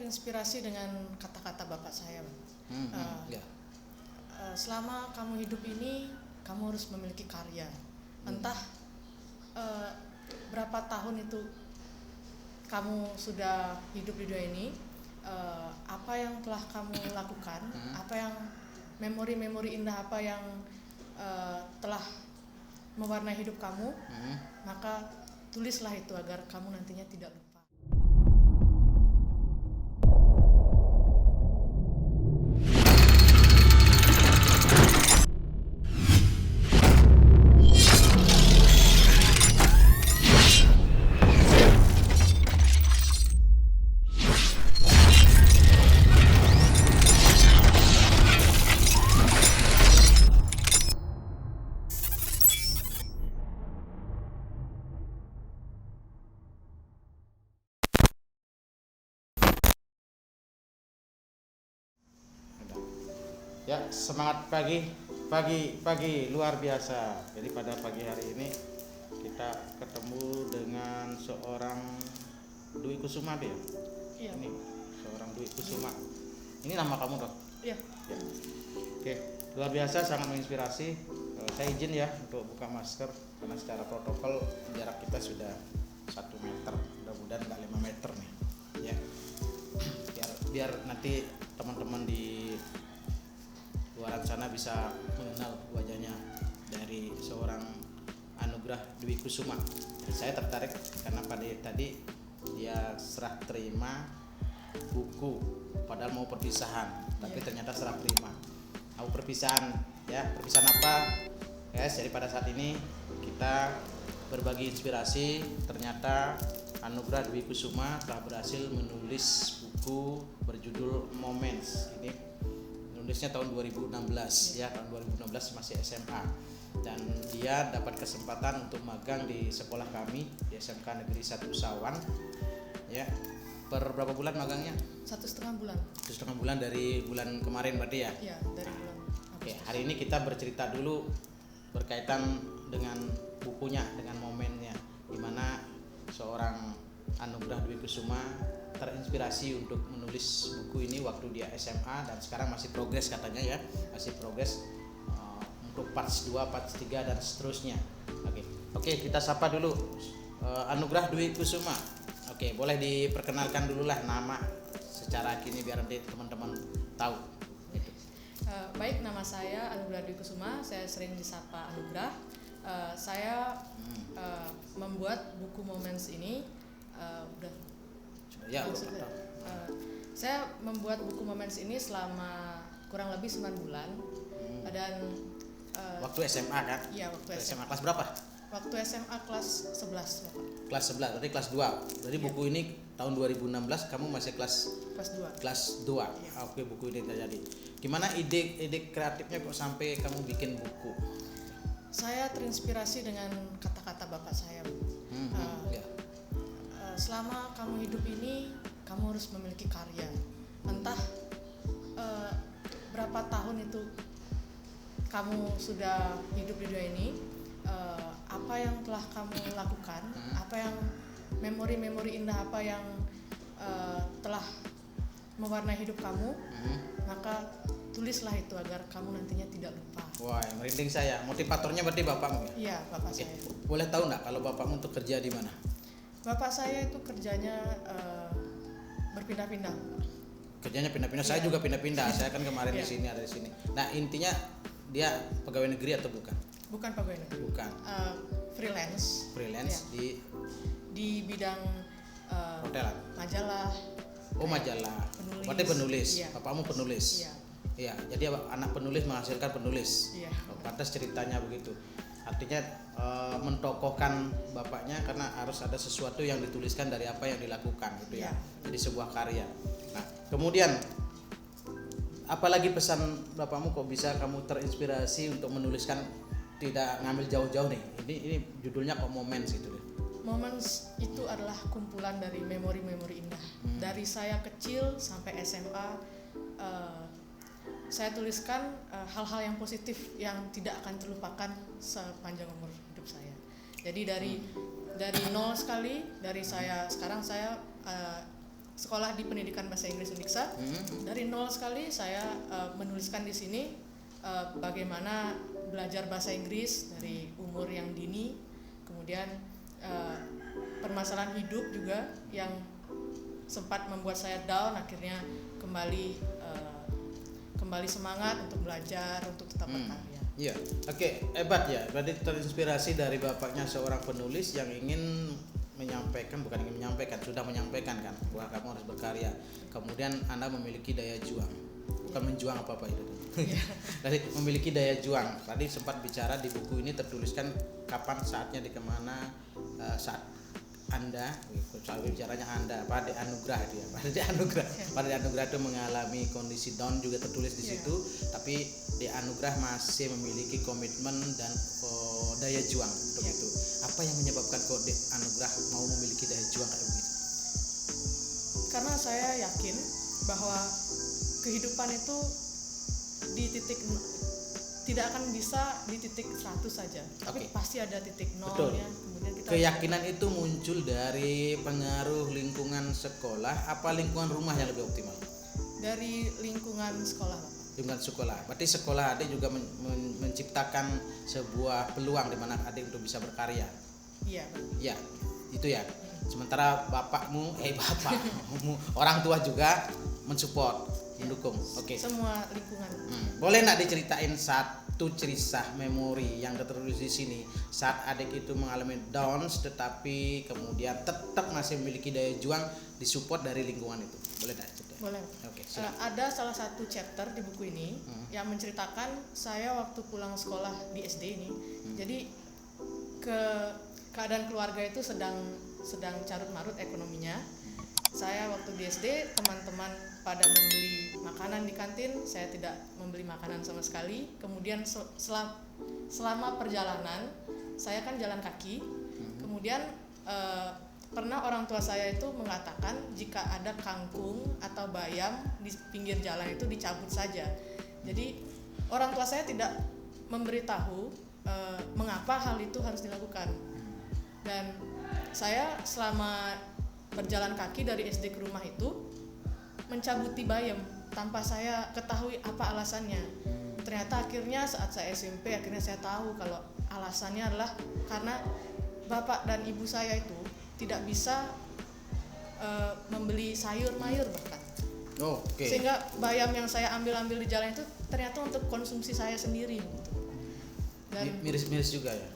terinspirasi dengan kata-kata bapak saya, Bang. Ya. Selama kamu hidup ini, kamu harus memiliki karya. Entah berapa tahun itu kamu sudah hidup di dunia ini, apa yang telah kamu lakukan, apa yang memori-memori indah apa yang telah mewarnai hidup kamu, maka tulislah itu agar kamu nantinya tidak lupa. Ya, semangat pagi luar biasa. Jadi pada pagi hari ini kita ketemu dengan seorang Dwi Kusuma, dia. Iya. Ini seorang Dwi Kusuma. Ini nama kamu, dok? Iya. Ya. Oke, luar biasa, sangat menginspirasi. Saya izin ya untuk buka masker karena secara protokol jarak kita sudah 1 meter. Mudah-mudahan nggak 5 meter nih. Ya. Biar nanti teman-teman di luar sana bisa mengenal wajahnya dari seorang Anugrah Dwi Kusuma. Saya tertarik karena pada tadi dia serah terima buku, padahal mau perpisahan, tapi ternyata serah terima. Mau perpisahan, ya perpisahan apa? Guys, jadi pada saat ini kita berbagi inspirasi. Ternyata Anugrah Dwi Kusuma telah berhasil menulis buku berjudul Moments. Ini nulisnya tahun 2016 ya, tahun 2016 masih SMA, dan dia dapat kesempatan untuk magang di sekolah kami di SMK Negeri 1 Sawan ya. Per berapa bulan magangnya? 1,5 bulan. 1,5 bulan dari bulan kemarin berarti ya? Iya, dari bulan. Oke, hari ini kita bercerita dulu berkaitan dengan bukunya, dengan momennya, di mana seorang Anugrah Dwi Kusuma terinspirasi untuk menulis buku ini waktu dia SMA, dan sekarang masih progres katanya ya, masih progres untuk parts 2, parts 3 dan seterusnya. Oke, kita sapa dulu Anugrah Dwi Kusuma. Oke, boleh diperkenalkan dulu lah nama secara kini biar nanti teman-teman tahu. Baik, nama saya Anugrah Dwi Kusuma, saya sering disapa Anugrah. Saya membuat buku Moments ini saya membuat buku Moments ini selama kurang lebih 9 bulan. Dan waktu SMA kan? Iya, waktu SMA. Kelas berapa? Waktu SMA kelas 11, Bapak. Kelas 11, berarti kelas 2. Berarti Iya. Buku ini tahun 2016 kamu masih kelas 2. Kelas 2. Iya. Oke, buku ini terjadi. Gimana ide kreatifnya kok sampai kamu bikin buku? Saya terinspirasi dengan kata-kata bapak saya. Ya. Selama kamu hidup ini, kamu harus memiliki karya. Entah berapa tahun itu kamu sudah hidup di dunia ini, apa yang telah kamu lakukan, apa yang memori-memori indah apa yang telah mewarnai hidup kamu, maka tulislah itu agar kamu nantinya tidak lupa. Wah, merinding saya. Motivatornya berarti bapakmu ya? Iya, bapak saya. Boleh tahu nggak kalau bapakmu untuk kerja di mana? Bapak saya itu kerjanya berpindah-pindah. Kerjanya pindah-pindah. Saya juga pindah-pindah. Saya kan kemarin di sini, ada di sini. Nah, intinya dia pegawai negeri atau bukan? Bukan pegawai negeri. Bukan. Freelance. Freelance Ya. Di bidang hotelan. Majalah. Oh, majalah. Penulis. Berarti penulis. Ya. Bapakmu penulis. Iya. Iya, jadi anak penulis menghasilkan penulis. Iya. Pantas ceritanya begitu. Artinya mentokohkan bapaknya karena harus ada sesuatu yang dituliskan dari apa yang dilakukan gitu ya. Jadi sebuah karya. Nah, kemudian apalagi pesan bapakmu kok bisa kamu terinspirasi untuk menuliskan, tidak ngambil jauh-jauh nih. Ini judulnya kok Moments gitu deh. Moments itu adalah kumpulan dari memori-memori indah. Dari saya kecil sampai SMA, saya tuliskan hal-hal yang positif yang tidak akan terlupakan sepanjang umur hidup saya. Jadi dari nol sekali, dari saya sekarang saya sekolah di pendidikan bahasa Inggris Undiksa. Dari nol sekali saya menuliskan di sini bagaimana belajar bahasa Inggris dari umur yang dini, kemudian permasalahan hidup juga yang sempat membuat saya down, akhirnya kembali semangat untuk belajar, untuk tetap berkarya. Iya, oke, hebat ya. Berarti terinspirasi dari bapaknya seorang penulis yang ingin menyampaikan, bukan ingin menyampaikan, sudah menyampaikan kan, bahwa kamu harus berkarya. Kemudian Anda memiliki daya juang, bukan menjuang apa-apa itu. Jadi memiliki daya juang. Tadi sempat bicara di buku ini tertuliskan kapan saatnya di kemana saat Anda, saya bicaranya Anda, Pak Ade Anugrah dia, Pak Ade Anugrah itu mengalami kondisi down juga tertulis di situ, tapi Ade Anugrah masih memiliki komitmen dan daya juang untuk itu. Apa yang menyebabkan kok Ade Anugrah mau memiliki daya juang kayak begitu? Karena saya yakin bahwa kehidupan itu di titik tidak akan bisa di titik 100 saja, tapi pasti ada titik nolnya. Kemudian kita keyakinan itu muncul dari pengaruh lingkungan sekolah, apa lingkungan rumah yang lebih optimal? Dari lingkungan sekolah, Bapak. Lingkungan sekolah. Berarti sekolah adik juga menciptakan sebuah peluang di mana adik untuk bisa berkarya. Iya. Ya, itu ya. Sementara bapakmu, orang tua juga mensupport, mendukung. Oke. Semua lingkungan. Boleh nggak diceritain satu cerita memori yang tertulis di sini saat adik itu mengalami downs tetapi kemudian tetap masih memiliki daya juang disupport dari lingkungan itu? Boleh nggak cerita? Boleh. Oke. Ada salah satu chapter di buku ini yang menceritakan saya waktu pulang sekolah di SD ini. Jadi keadaan keluarga itu sedang carut marut ekonominya. Saya waktu di SD teman-teman pada membeli makanan di kantin, saya tidak membeli makanan sama sekali. Kemudian selama perjalanan saya kan jalan kaki. Kemudian pernah orang tua saya itu mengatakan jika ada kangkung atau bayam di pinggir jalan itu dicabut saja. Jadi orang tua saya tidak memberitahu mengapa hal itu harus dilakukan. Dan saya selama berjalan kaki dari SD ke rumah itu mencabuti bayam tanpa saya ketahui apa alasannya. Ternyata akhirnya saat saya SMP akhirnya saya tahu kalau alasannya adalah karena bapak dan ibu saya itu tidak bisa membeli sayur mayur bahkan. Sehingga bayam yang saya ambil di jalan itu ternyata untuk konsumsi saya sendiri gitu. Dan miris juga ya.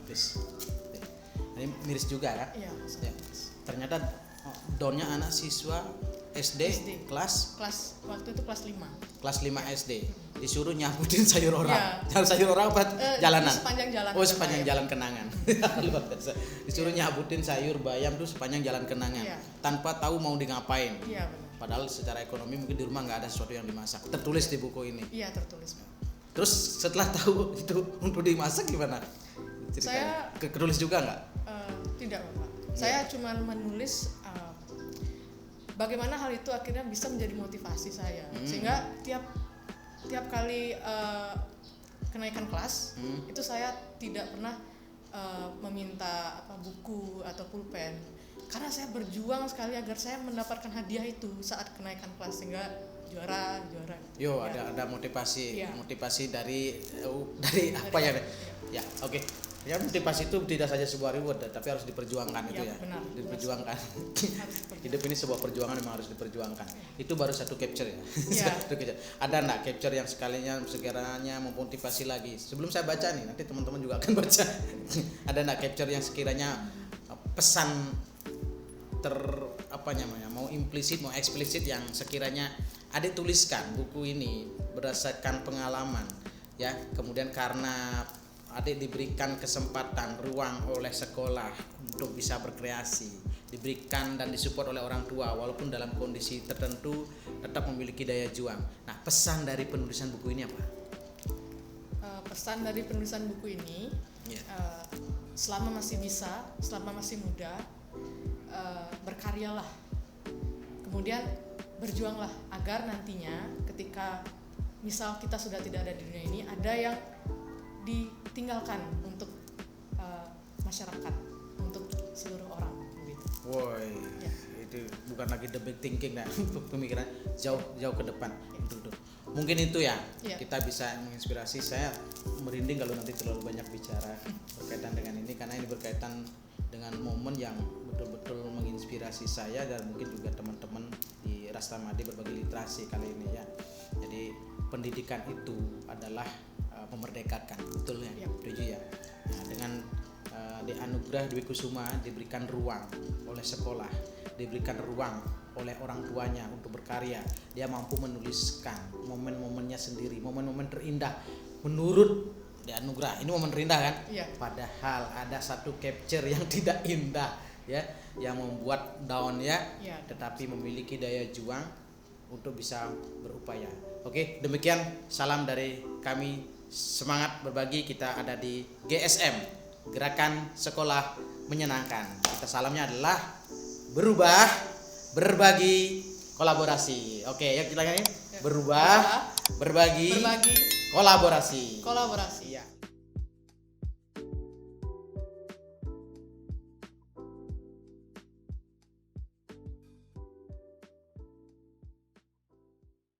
Please. Ini miris juga kan? Iya. Ya. Ternyata downnya anak siswa SD. kelas waktu itu kelas 5. Kelas 5 SD disuruh nyabutin sayur orang. Ya. Sayur orang apa? Jalanan. Sepanjang jalan. Sepanjang jalan kenangan. Luar biasa. Disuruh nyabutin sayur bayam tuh sepanjang jalan kenangan. Ya. Tanpa tahu mau di ngapain. Iya, benar. Padahal secara ekonomi mungkin di rumah nggak ada sesuatu yang dimasak. Tertulis di buku ini. Iya, tertulis. Terus setelah tahu itu untuk dimasak gimana? Saya ketulis juga nggak? Tidak, Bapak. Saya cuma menulis bagaimana hal itu akhirnya bisa menjadi motivasi saya. Sehingga tiap kali kenaikan kelas itu saya tidak pernah meminta buku atau pulpen. Karena saya berjuang sekali agar saya mendapatkan hadiah itu saat kenaikan kelas sehingga juara. Ada motivasi, ya. Motivasi dari apa ya? Ya, oke. Ya, motivasi itu tidak saja sebuah reward, tapi harus diperjuangkan itu ya. Benar. Diperjuangkan. Hidup ini sebuah perjuangan, memang harus diperjuangkan. Itu baru satu capture ya. Ada enggak capture yang sekiranya memotivasi lagi? Sebelum saya baca nih, nanti teman-teman juga akan baca. Ada enggak capture yang sekiranya pesan mau implisit, mau eksplisit yang sekiranya adik tuliskan buku ini berdasarkan pengalaman ya. Kemudian karena adik diberikan kesempatan ruang oleh sekolah untuk bisa berkreasi, diberikan dan disupport oleh orang tua walaupun dalam kondisi tertentu tetap memiliki daya juang. Nah, pesan dari penulisan buku ini apa? Pesan dari penulisan buku ini selama masih bisa, selama masih muda, berkaryalah, kemudian berjuanglah agar nantinya ketika misal kita sudah tidak ada di dunia ini, ada yang ditinggalkan untuk masyarakat, untuk seluruh orang begitu. Woi, itu bukan lagi the big thinking nah pemikiran jauh ke depan. Mungkin itu ya, kita bisa menginspirasi. Saya merinding kalau nanti terlalu banyak bicara berkaitan dengan ini, karena ini berkaitan dengan momen yang betul-betul menginspirasi saya dan mungkin juga teman-teman di Rastamadi berbagi literasi kali ini ya. Jadi pendidikan itu adalah memerdekakan, betul ya, setuju ya. Nah, dengan dianugerah Dwi Kusuma diberikan ruang oleh sekolah, diberikan ruang oleh orang tuanya untuk berkarya, dia mampu menuliskan momen-momennya sendiri, momen-momen terindah menurut dianugerah. Ini momen terindah kan? Iya. Padahal ada satu capture yang tidak indah ya, yang membuat down ya, tetapi memiliki daya juang untuk bisa berupaya. Oke, demikian salam dari kami, semangat berbagi. Kita ada di GSM, Gerakan Sekolah Menyenangkan. Kita salamnya adalah berubah, berbagi, kolaborasi. Oke, yuk kita lagi berubah, berbagi, kolaborasi. Kolaborasi. Ya.